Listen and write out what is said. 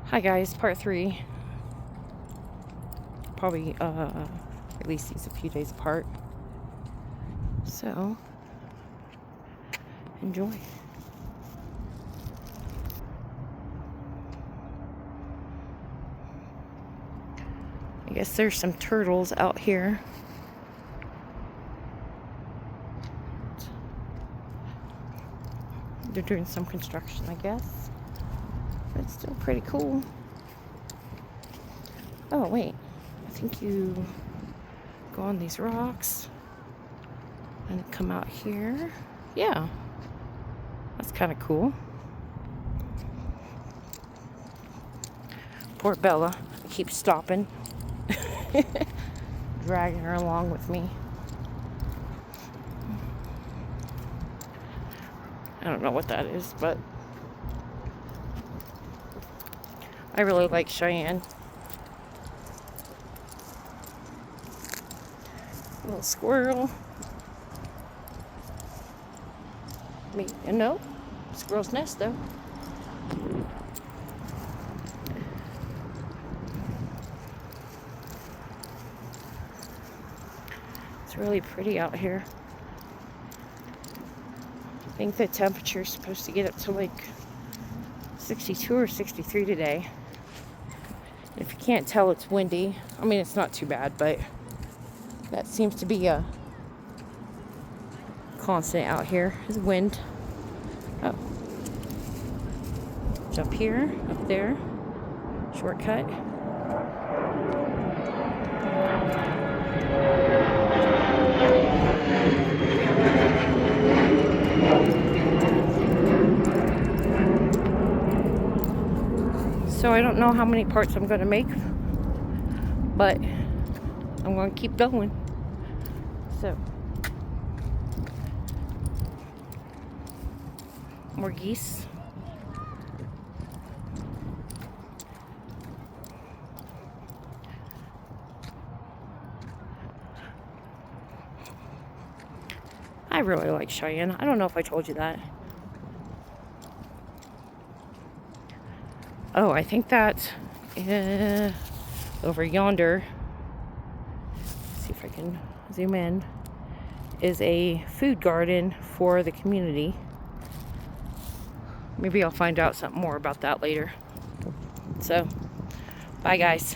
Hi guys, part 3. Probably release these a few days apart. So enjoy. I guess there's some turtles out here. They're doing some construction, I guess. But it's still pretty cool. Oh, wait. I think you go on these rocks and come out here. Yeah. That's kind of cool. Poor Bella. I keep stopping. Dragging her along with me. I don't know what that is, but I really like Cheyenne. Little squirrel. No, squirrel's nest though. It's really pretty out here. I think the temperature is supposed to get up to like 62 or 63 today. If you can't tell, it's windy. I mean, it's not too bad, but that seems to be a constant out here is wind. Oh. Jump here, up there. Shortcut. So I don't know how many parts I'm going to make, but I'm going to keep going. So, more geese. I really like Cheyenne. I don't know if I told you that. Oh, I think that over yonder, let's see if I can zoom in, is a food garden for the community. Maybe I'll find out something more about that later. So, bye guys.